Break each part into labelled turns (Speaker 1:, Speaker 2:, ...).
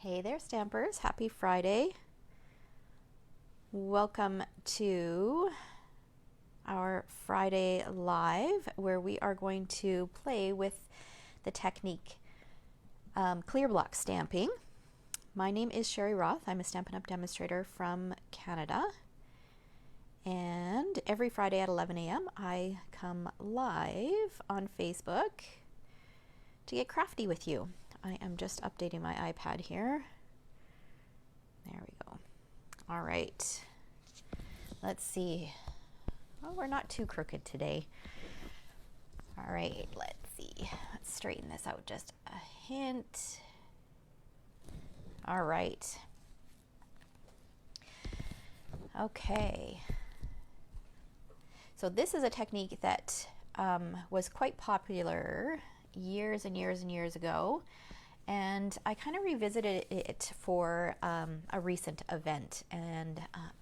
Speaker 1: Hey there, Stampers. Happy Friday. Welcome to our Friday Live, where we are going to play with the technique clear block stamping. My name is Sherry Roth. I'm a Stampin' Up! Demonstrator from Canada. And every Friday at 11 a.m. I come live on Facebook to get crafty with you. I am just updating my iPad here. There we go. All right. Let's see. Oh, we're not too crooked today. All right, let's see. Let's straighten this out just a hint. All right. Okay. So this is a technique that was quite popular years and years and years ago. And I kind of revisited it for a recent event, and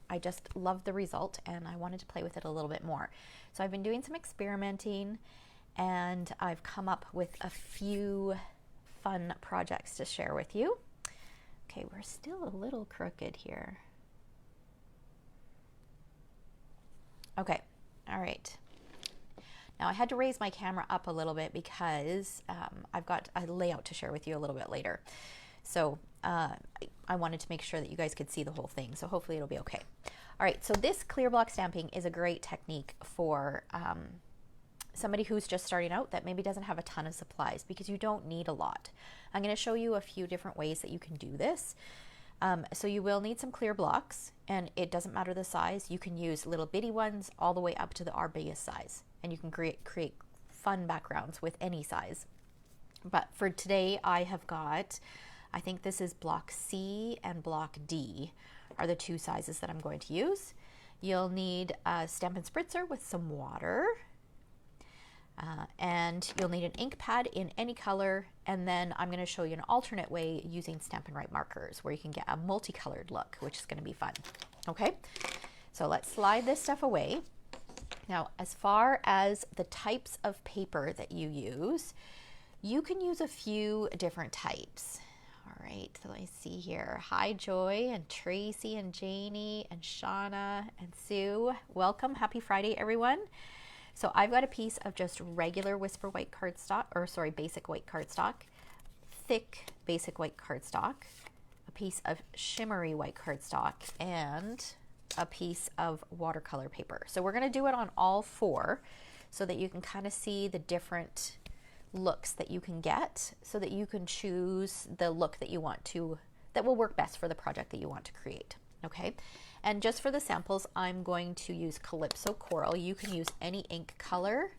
Speaker 1: I just loved the result, and I wanted to play with it a little bit more. So I've been doing some experimenting, and I've come up with a few fun projects to share with you. Okay, we're still a little crooked here. Okay, all right. Now I had to raise my camera up a little bit because I've got a layout to share with you a little bit later. So I wanted to make sure that you guys could see the whole thing. So hopefully it'll be okay. All right, so this clear block stamping is a great technique for somebody who's just starting out that maybe doesn't have a ton of supplies, because you don't need a lot. I'm going to show you a few different ways that you can do this. So you will need some clear blocks, and it doesn't matter the size. You can use little bitty ones all the way up to our biggest size, and you can create fun backgrounds with any size. But for today, I have got, I think this is block C and block D are the two sizes that I'm going to use. You'll need a Stampin' Spritzer with some water, and you'll need an ink pad in any color, and then I'm going to show you an alternate way using Stampin' Write markers where you can get a multicolored look, which is going to be fun. Okay, so let's slide this stuff away. Now, as far as the types of paper that you use, you can use a few different types. All right, so let me see here. Hi, Joy and Tracy and Janie and Shauna and Sue. Welcome. Happy Friday, everyone. So I've got a piece of just regular Whisper white cardstock, or sorry, basic white cardstock, thick basic white cardstock, a piece of shimmery white cardstock, and a piece of watercolor paper. So we're going to do it on all four so that you can kind of see the different looks that you can get, so that you can choose the look that you want to, that will work best for the project that you want to create. Okay, and just for the samples, I'm going to use Calypso Coral. You can use any ink color,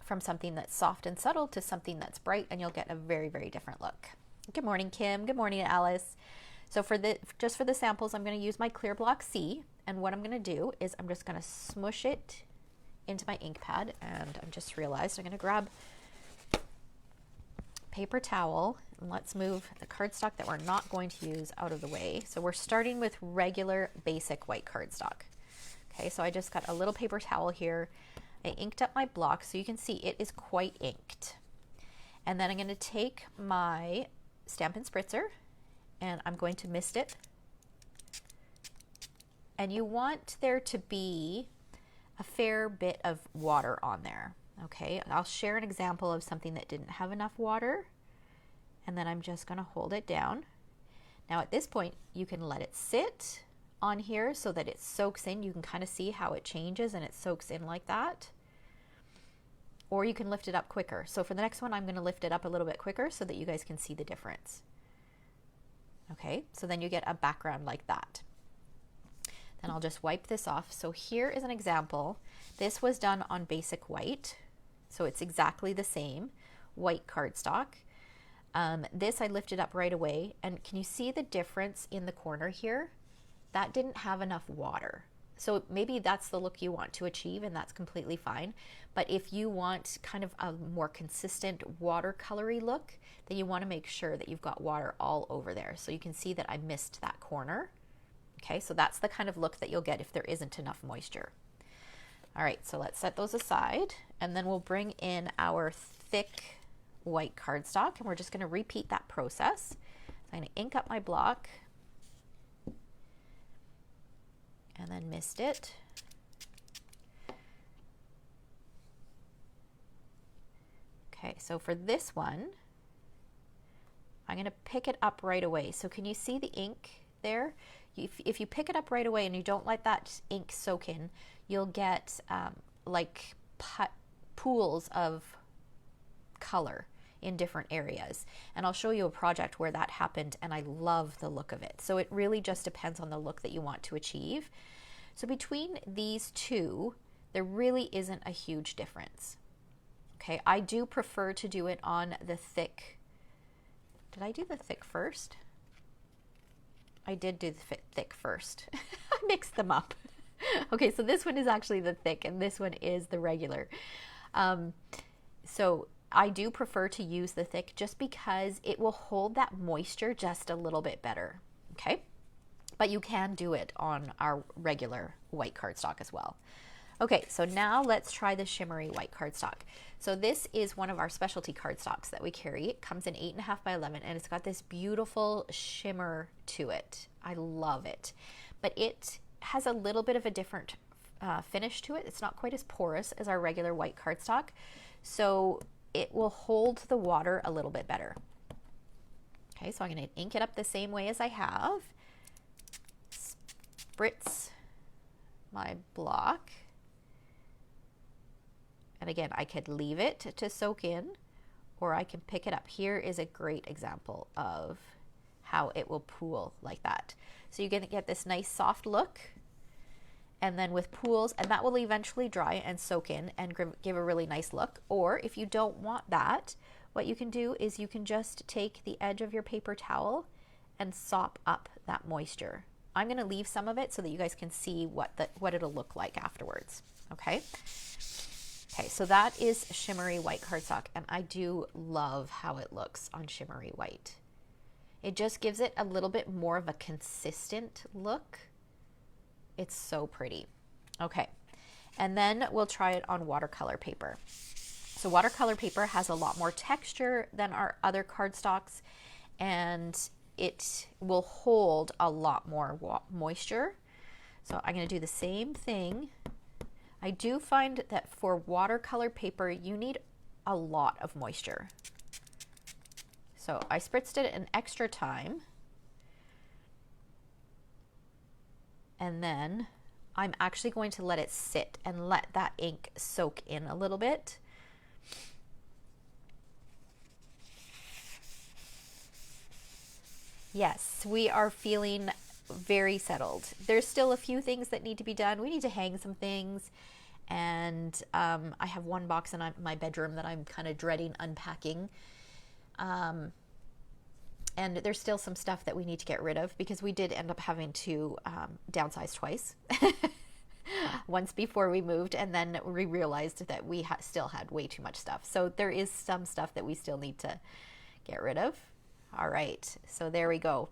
Speaker 1: from something that's soft and subtle to something that's bright, and you'll get a very, very different look. Good morning, Kim. Good morning, Alice. So for just for the samples, I'm going to use my clear block C, and what I'm going to do is I'm just going to smush it into my ink pad, and I just realized I'm going to grab paper towel, and let's move the cardstock that we're not going to use out of the way. So we're starting with regular basic white cardstock. Okay, so I just got a little paper towel here. I inked up my block so you can see it is quite inked. And then I'm going to take my Stampin' Spritzer and I'm going to mist it. And you want there to be a fair bit of water on there. Okay, I'll share an example of something that didn't have enough water, and then I'm just going to hold it down. Now at this point, you can let it sit on here so that it soaks in. You can kind of see how it changes and it soaks in like that. Or you can lift it up quicker. So for the next one, I'm going to lift it up a little bit quicker so that you guys can see the difference. Okay, so then you get a background like that. Then I'll just wipe this off. So here is an example. This was done on basic white, so it's exactly the same white cardstock. This I lifted up right away, and can you see the difference in the corner here? That didn't have enough water. So maybe that's the look you want to achieve, and that's completely fine. But if you want kind of a more consistent watercolory look, then you want to make sure that you've got water all over there. So you can see that I missed that corner. Okay, so that's the kind of look that you'll get if there isn't enough moisture. All right, so let's set those aside, and then we'll bring in our thick white cardstock, and we're just going to repeat that process. So I'm going to ink up my block and then mist it. Okay, so for this one, I'm going to pick it up right away. So can you see the ink there? If you pick it up right away and you don't let that ink soak in, you'll get like pools of color in different areas. And I'll show you a project where that happened and I love the look of it. So it really just depends on the look that you want to achieve. So between these two, there really isn't a huge difference. Okay, I do prefer to do it on the thick. Did I do the thick first? I did do the thick first. I mixed them up. Okay, so this one is actually the thick and this one is the regular. So I do prefer to use the thick just because it will hold that moisture just a little bit better. Okay, but you can do it on our regular white cardstock as well. Okay, so now let's try the shimmery white cardstock. So this is one of our specialty cardstocks that we carry. It comes in 8.5 by 11 and it's got this beautiful shimmer to it. I love it, but it has a little bit of a different finish to it. It's not quite as porous as our regular white cardstock, so it will hold the water a little bit better. Okay, so I'm going to ink it up the same way as I have. Spritz my block. And again, I could leave it to soak in, or I can pick it up. Here is a great example of how it will pool like that. So you're going to get this nice soft look, and then with pools, and that will eventually dry and soak in and give a really nice look. Or if you don't want that, what you can do is you can just take the edge of your paper towel and sop up that moisture. I'm going to leave some of it so that you guys can see what it'll look like afterwards. Okay. Okay, so that is shimmery white cardstock, and I do love how it looks on shimmery white. It just gives it a little bit more of a consistent look. It's so pretty. Okay, and then we'll try it on watercolor paper. So watercolor paper has a lot more texture than our other cardstocks, and it will hold a lot more moisture. So I'm going to do the same thing. I do find that for watercolor paper, you need a lot of moisture. So I spritzed it an extra time. And then I'm actually going to let it sit and let that ink soak in a little bit. Yes, we are feeling very settled. There's still a few things that need to be done. We need to hang some things. And I have one box in my bedroom that I'm kind of dreading unpacking. And there's still some stuff that we need to get rid of because we did end up having to downsize twice. Once before we moved, and then we realized that we still had way too much stuff. So there is some stuff that we still need to get rid of. All right, so there we go.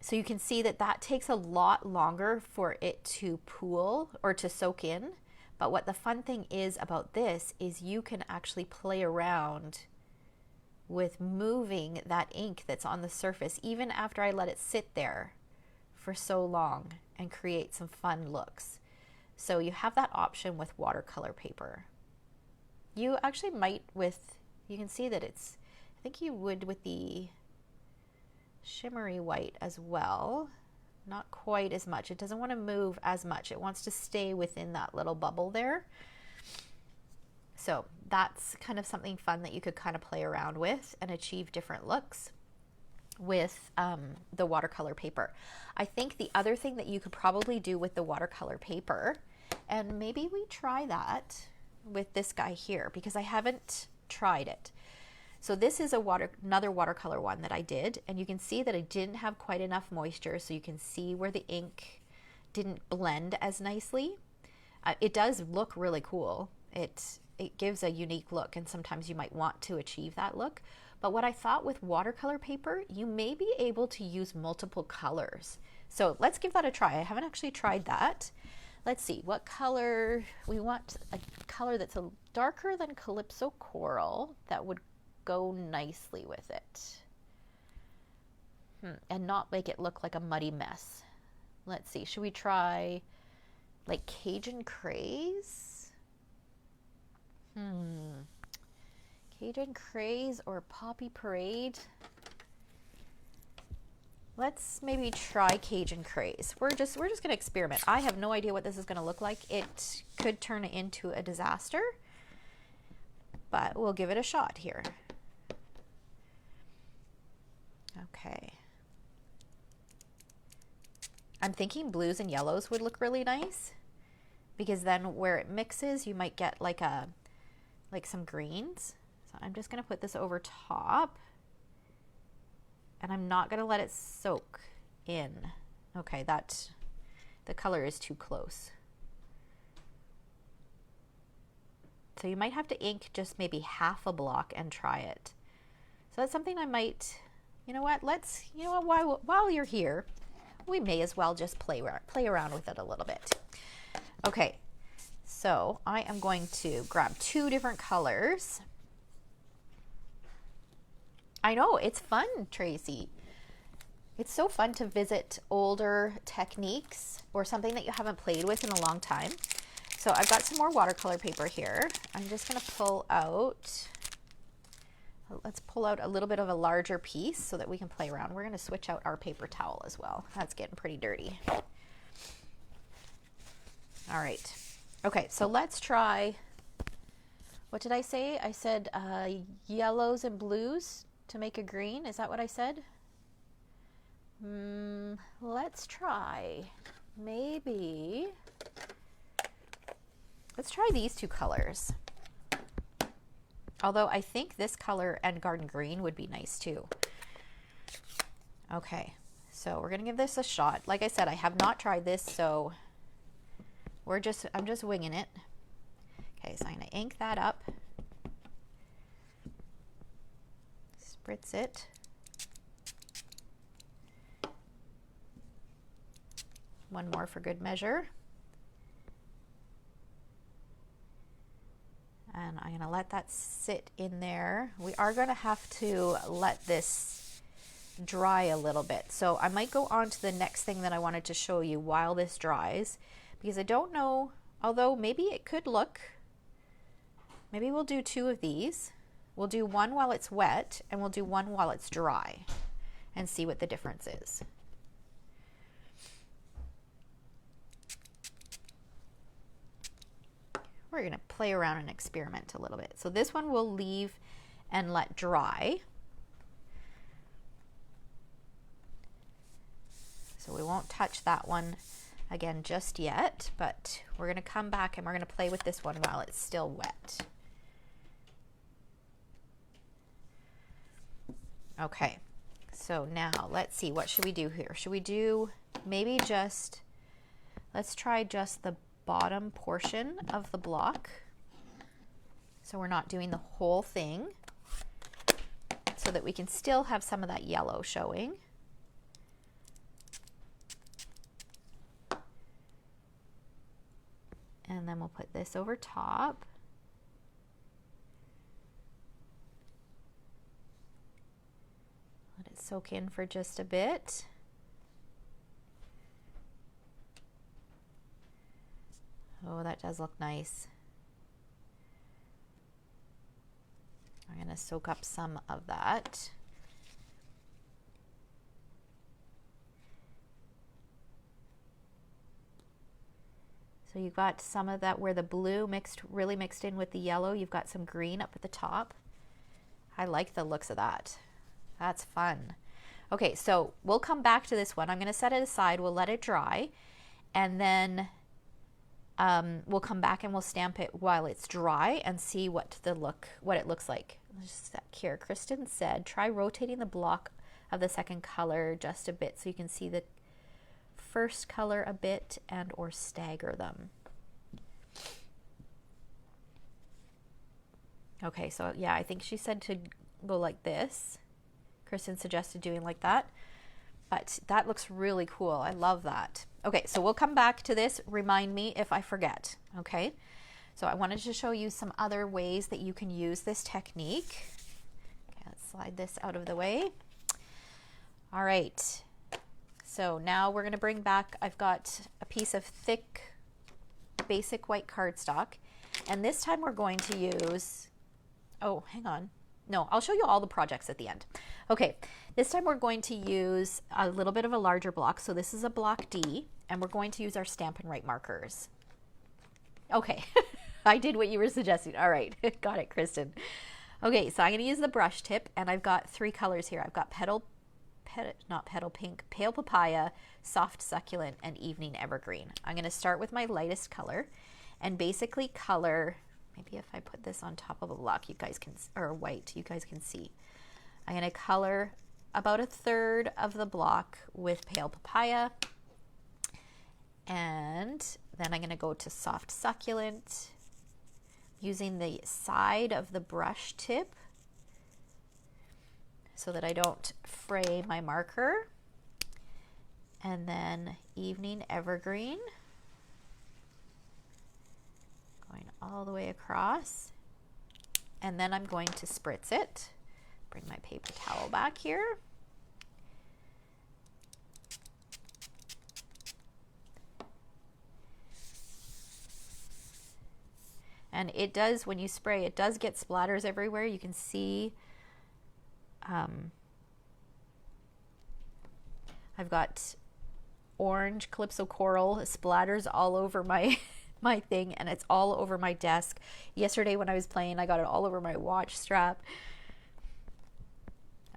Speaker 1: So you can see that that takes a lot longer for it to pool or to soak in. But what the fun thing is about this is you can actually play around with moving that ink that's on the surface even after I let it sit there for so long and create some fun looks. So you have that option with watercolor paper. You actually might you can see that I think you would with the shimmery white as well. Not quite as much. It doesn't want to move as much. It wants to stay within that little bubble there. So that's kind of something fun that you could kind of play around with and achieve different looks with the watercolor paper. I think the other thing that you could probably do with the watercolor paper, and maybe we try that with this guy here because I haven't tried it. So this is another watercolor one that I did, and you can see that I didn't have quite enough moisture, so you can see where the ink didn't blend as nicely. It does look really cool. It gives a unique look, and sometimes you might want to achieve that look. But what I thought with watercolor paper, you may be able to use multiple colors. So let's give that a try. I haven't actually tried that. Let's see, what color? We want a color that's a darker than Calypso Coral that would go nicely with it. and not make it look like a muddy mess. Let's see, should we try like Cajun Craze? Cajun Craze or Poppy Parade? Let's maybe try Cajun Craze. We're just gonna experiment. I have no idea what this is gonna look like. It could turn into a disaster, but we'll give it a shot here. Okay. I'm thinking blues and yellows would look really nice, because then where it mixes, you might get like some greens. So I'm just gonna put this over top, and I'm not gonna let it soak in. Okay, the color is too close. So you might have to ink just maybe half a block and try it. So that's something I might, you know what, while you're here, we may as well just play around with it a little bit. Okay, so I am going to grab 2 different colors. I know, it's fun, Tracy. It's so fun to visit older techniques or something that you haven't played with in a long time. So I've got some more watercolor paper here. I'm just gonna let's pull out a little bit of a larger piece so that we can play around. We're gonna switch out our paper towel as well. That's getting pretty dirty. All right, okay, so let's try, what did I say? I said yellows and blues to make a green. Is that what I said? Let's try, let's try these 2 colors. Although I think this color and garden green would be nice too. Okay, so we're gonna give this a shot. Like I said, I have not tried this, so I'm just winging it. Okay, so I'm gonna ink that up. Spritz it. One more for good measure. And I'm gonna let that sit in there. We are gonna have to let this dry a little bit. So I might go on to the next thing that I wanted to show you while this dries, because I don't know, although maybe it could look, maybe we'll do 2 of these. We'll do one while it's wet and we'll do one while it's dry and see what the difference is. We're going to play around and experiment a little bit. So this one we'll leave and let dry. So we won't touch that one again just yet, but we're going to come back and we're going to play with this one while it's still wet. Okay, so now let's see, what should we do here? Should we do maybe just, let's try just the bottom portion of the block, so we're not doing the whole thing, so that we can still have some of that yellow showing. And then we'll put this over top. Let it soak in for just a bit. Oh, that does look nice. I'm going to soak up some of that. So you've got some of that where the blue really mixed in with the yellow. You've got some green up at the top. I like the looks of that. That's fun. Okay, so we'll come back to this one. I'm going to set it aside. We'll let it dry, and then we'll come back and we'll stamp it while it's dry and see what it looks like. Just here, Kristen said, try rotating the block of the second color just a bit so you can see the first color a bit and or stagger them. Okay, so yeah, I think she said to go like this. Kristen suggested doing like that, but that looks really cool. I love that. Okay, so we'll come back to this. Remind me if I forget, okay? So I wanted to show you some other ways that you can use this technique. Okay, let's slide this out of the way. All right, so now we're going to bring back, I've got a piece of thick basic white cardstock, and this time we're going to use, oh, hang on. No, I'll show you all the projects at the end. Okay, this time we're going to use a little bit of a larger block. So this is a block D, and we're going to use our Stampin' Write markers. Okay, I did what you were suggesting. All right, got it, Kristen. Okay, so I'm gonna use the brush tip, and I've got 3 colors here. I've got not petal pink, pale papaya, soft succulent, and evening evergreen. I'm gonna start with my lightest color and basically color, maybe if I put this on top of a block, you guys can, or white, you guys can see. I'm gonna color about 1/3 of the block with pale papaya, and then I'm gonna go to soft succulent using the side of the brush tip so that I don't fray my marker. And then evening evergreen, going all the way across. And then I'm going to spritz it. Bring my paper towel back here. And it does, when you spray, it does get splatters everywhere. You can see I've got orange Calypso Coral splatters all over my my thing, and it's all over my desk. Yesterday when I was playing, I got it all over my watch strap.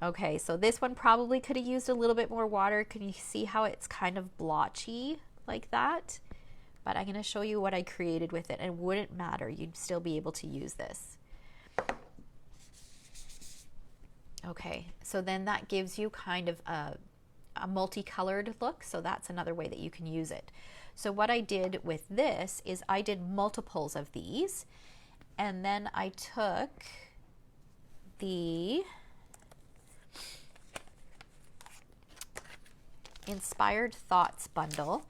Speaker 1: Okay, so this one probably could have used a little bit more water. Can you see how it's kind of blotchy like that? But I'm going to show you what I created with it, and it wouldn't matter. You'd still be able to use this. Okay, so then that gives you kind of a multicolored look, so that's another way that you can use it. So what I did with this is I did multiples of these, and then I took the Inspired Thoughts bundle.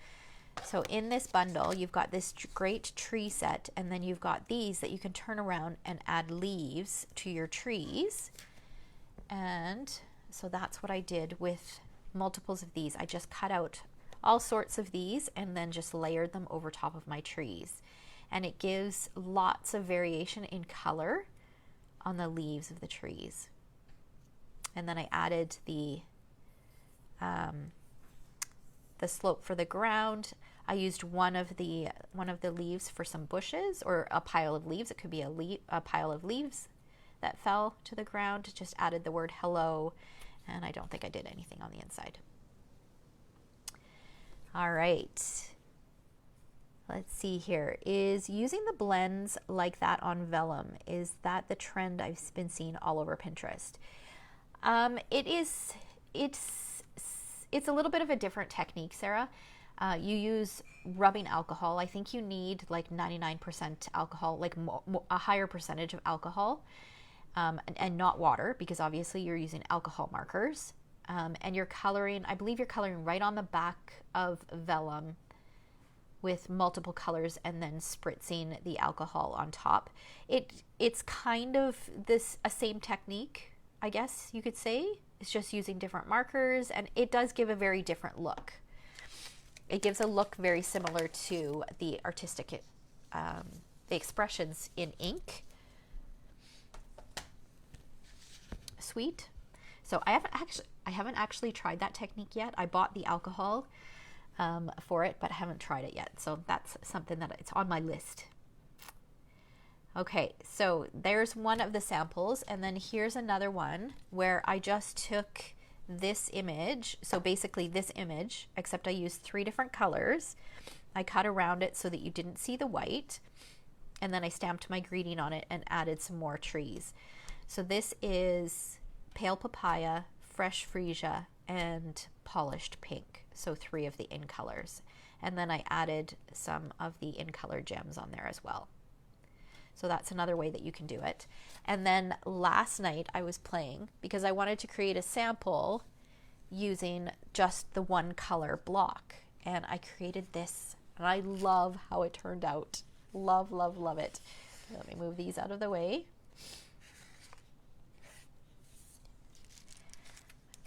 Speaker 1: So in this bundle, you've got this great tree set, and then you've got these that you can turn around and add leaves to your trees. And so that's what I did with multiples of these. I just cut out all sorts of these and then just layered them over top of my trees. And it gives lots of variation in color on the leaves of the trees. And then I added the slope for the ground. I used one of the leaves for some bushes, or a pile of leaves. It could be a pile of leaves that fell to the ground. Just added the word hello, and I don't think I did anything on the inside. All right. Let's see here. Is using the blends like that on vellum, is that the trend I've been seeing all over Pinterest? It's a little bit of a different technique, Sarah. You use rubbing alcohol. I think you need like 99% alcohol, like a higher percentage of alcohol, and not water, because obviously you're using alcohol markers. And you're coloring, I believe you're coloring right on the back of vellum with multiple colors and then spritzing the alcohol on top. It's kind of a same technique, I guess you could say. It's just using different markers, and it does give a very different look. It gives a look very similar to the artistic, the expressions in ink suite. So I haven't actually tried that technique yet. I bought the alcohol for it, but I haven't tried it yet. So that's something that it's on my list. Okay, so there's one of the samples, and then here's another one where I just took this image, so basically this image, except I used 3 different colors. I cut around it so that you didn't see the white, and then I stamped my greeting on it and added some more trees. So this is pale papaya, fresh freesia, and polished pink, so 3 of the in colors. And then I added some of the in color gems on there as well. So that's another way that you can do it. And then last night I was playing because I wanted to create a sample using just the one color block. And I created this, and I love how it turned out. Love, love, love it. Let me move these out of the way.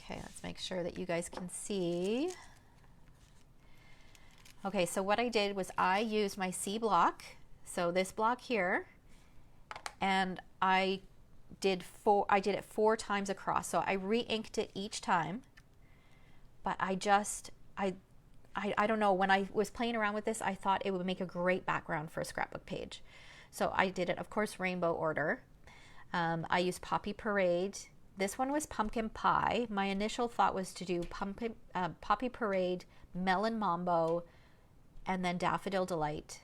Speaker 1: Okay, let's make sure that you guys can see. Okay, so what I did was I used my C block, so this block here, and I did it 4 times across. So I re-inked it each time, but I don't know, when I was playing around with this, I thought it would make a great background for a scrapbook page. So I did it, of course, rainbow order. I used Poppy Parade. This one was Pumpkin Pie. My initial thought was to do Poppy Parade, Melon Mambo, and then Daffodil Delight,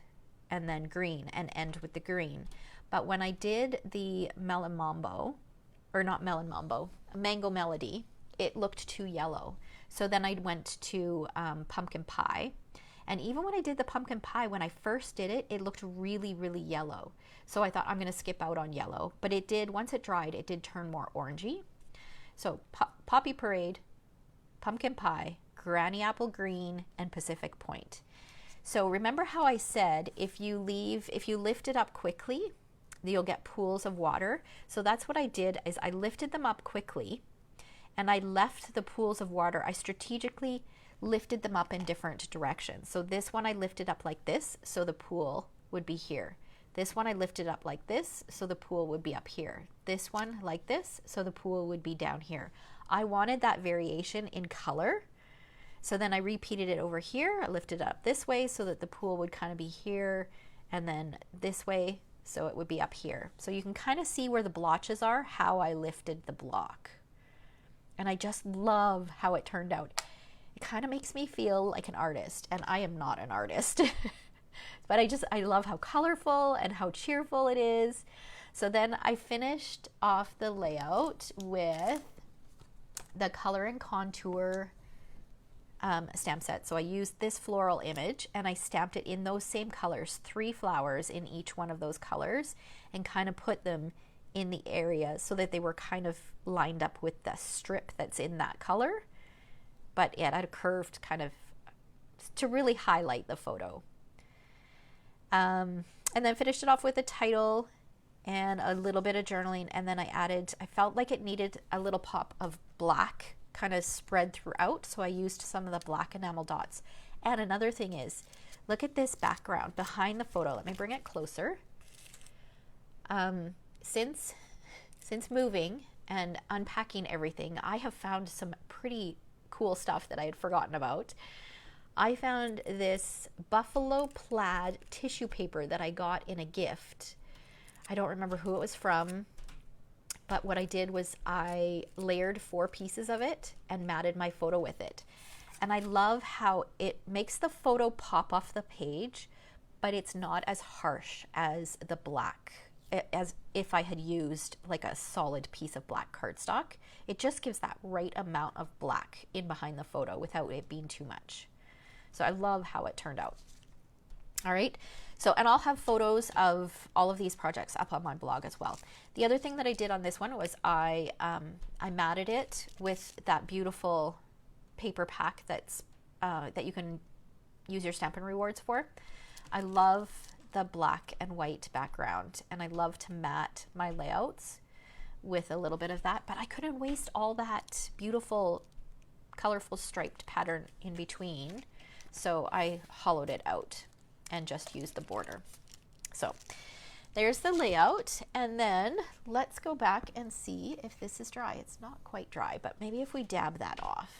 Speaker 1: and then green, and end with the green. But when I did the Melon Mambo, or not Melon Mambo, Mango Melody, it looked too yellow. So then I went to Pumpkin Pie. And even when I did the Pumpkin Pie, when I first did it, it looked really, really yellow. So I thought I'm going to skip out on yellow. But it did, once it dried, it did turn more orangey. So Poppy Parade, Pumpkin Pie, Granny Apple Green, and Pacific Point. So remember how I said if you lift it up quickly, you'll get pools of water. So that's what I did, is I lifted them up quickly and I left the pools of water. I strategically lifted them up in different directions. So this one I lifted up like this, so the pool would be here. This one I lifted up like this, so the pool would be up here. This one like this, so the pool would be down here. I wanted that variation in color. So then I repeated it over here. I lifted it up this way so that the pool would kind of be here, and then this way so it would be up here. So you can kind of see where the blotches are, how I lifted the block. And I just love how it turned out. It kind of makes me feel like an artist, and I am not an artist. But I love how colorful and how cheerful it is. So then I finished off the layout with the Color and Contour stamp set. So I used this floral image and I stamped it in those same colors, 3 flowers in each one of those colors, and kind of put them in the area so that they were kind of lined up with the strip that's in that color. But yeah, it had a curved kind of, to really highlight the photo. And then finished it off with a title and a little bit of journaling. And then I felt like it needed a little pop of black kind of spread throughout. So I used some of the black enamel dots. And another thing is, look at this background behind the photo. Let me bring it closer. Since moving and unpacking everything, I have found some pretty cool stuff that I had forgotten about. I found this buffalo plaid tissue paper that I got in a gift. I don't remember who it was from, but what I did was I layered 4 pieces of it and matted my photo with it. And I love how it makes the photo pop off the page, but it's not as harsh as the black, as if I had used like a solid piece of black cardstock. It just gives that right amount of black in behind the photo without it being too much. So I love how it turned out. All right. So, and I'll have photos of all of these projects up on my blog as well. The other thing that I did on this one was I matted it with that beautiful paper pack that's that you can use your Stampin' Rewards for. I love the black and white background, and I love to mat my layouts with a little bit of that, but I couldn't waste all that beautiful, colorful striped pattern in between. So I hollowed it out and just used the border. So there's the layout, and then let's go back and see if this is dry. It's not quite dry, but maybe if we dab that off.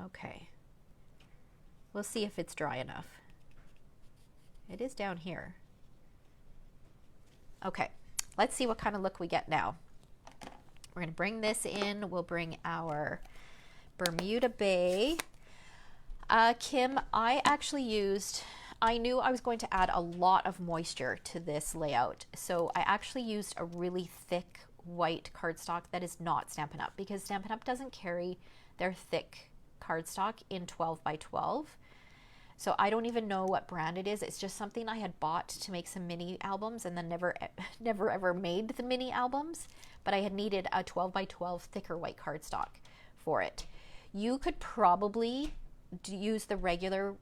Speaker 1: Okay, we'll see if it's dry enough. It is down here. Okay, let's see what kind of look we get now. We're going to bring this in. We'll bring our Bermuda Bay. Kim, I knew I was going to add a lot of moisture to this layout. So I actually used a really thick white cardstock that is not Stampin' Up, because Stampin' Up doesn't carry their thick cardstock in 12 by 12. So I don't even know what brand it is. It's just something I had bought to make some mini albums and then never ever made the mini albums. But I had needed a 12 by 12 thicker white cardstock for it. You could probably use the regular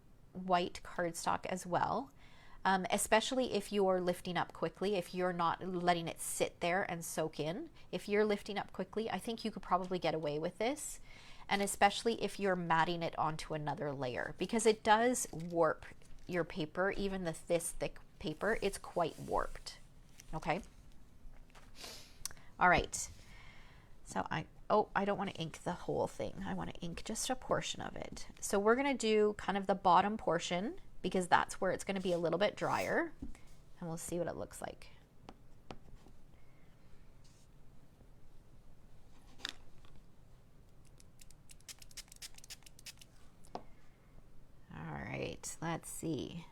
Speaker 1: white cardstock as well, especially if you're lifting up quickly, if you're not letting it sit there and soak in. If you're lifting up quickly, I think you could probably get away with this. And especially if you're matting it onto another layer, because it does warp your paper, even this thick paper, it's quite warped. Okay. All right. So I don't want to ink the whole thing. I want to ink just a portion of it. So we're going to do kind of the bottom portion, because that's where it's going to be a little bit drier, and we'll see what it looks like. All right, let's see.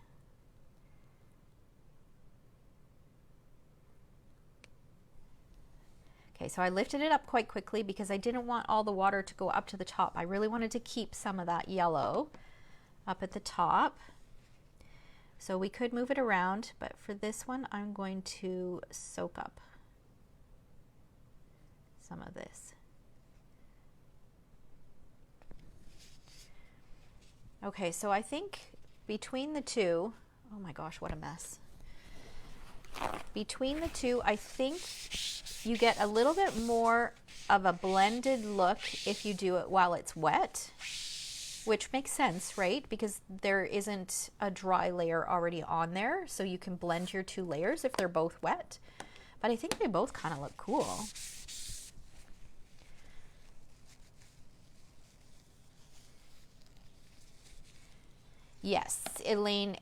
Speaker 1: Okay, so I lifted it up quite quickly because I didn't want all the water to go up to the top. I really wanted to keep some of that yellow up at the top. So we could move it around, but for this one, I'm going to soak up some of this. Okay, so I think between the two, oh my gosh, what a mess. Between the two, I think you get a little bit more of a blended look if you do it while it's wet. Which makes sense, right? Because there isn't a dry layer already on there, so you can blend your two layers if they're both wet. But I think they both kind of look cool. Yes, Elaine,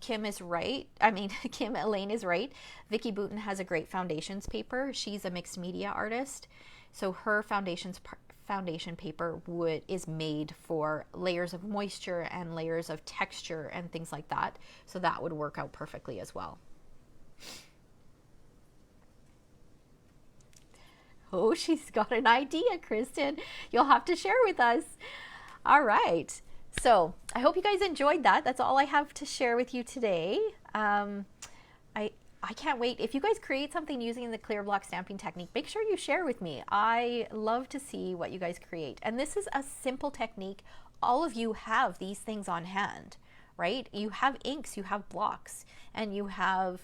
Speaker 1: Kim is right. I mean, Elaine is right. Vicki Boutin has a great foundations paper. She's a mixed media artist, so her foundation paper is made for layers of moisture and layers of texture and things like that. So that would work out perfectly as well. Oh, she's got an idea, Kristen. You'll have to share with us. All right. So I hope you guys enjoyed that. That's all I have to share with you today. I can't wait. If you guys create something using the clear block stamping technique, make sure you share with me. I love to see what you guys create. And this is a simple technique. All of you have these things on hand, right? You have inks, you have blocks, and you have,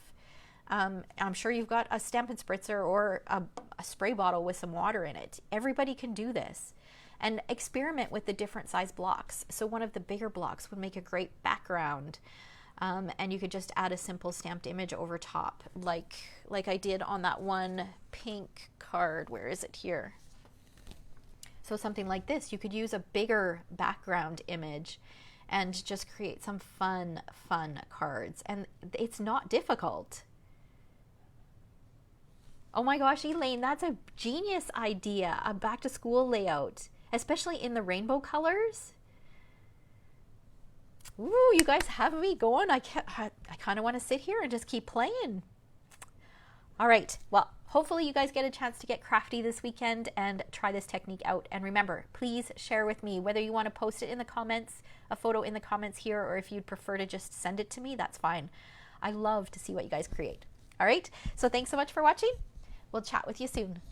Speaker 1: I'm sure you've got a Stampin' Spritzer or a spray bottle with some water in it. Everybody can do this. And experiment with the different size blocks. So one of the bigger blocks would make a great background. And you could just add a simple stamped image over top, like I did on that one pink card. Where is it here? So something like this, you could use a bigger background image and just create some fun cards. And it's not difficult. Oh my gosh, Elaine, that's a genius idea, a back to school layout, especially in the rainbow colors. Ooh, you guys have me going. I kind of want to sit here and just keep playing. All right. Well, hopefully you guys get a chance to get crafty this weekend and try this technique out. And remember, please share with me whether you want to post it in the comments, a photo in the comments here, or if you'd prefer to just send it to me, that's fine. I love to see what you guys create. All right. So thanks so much for watching. We'll chat with you soon.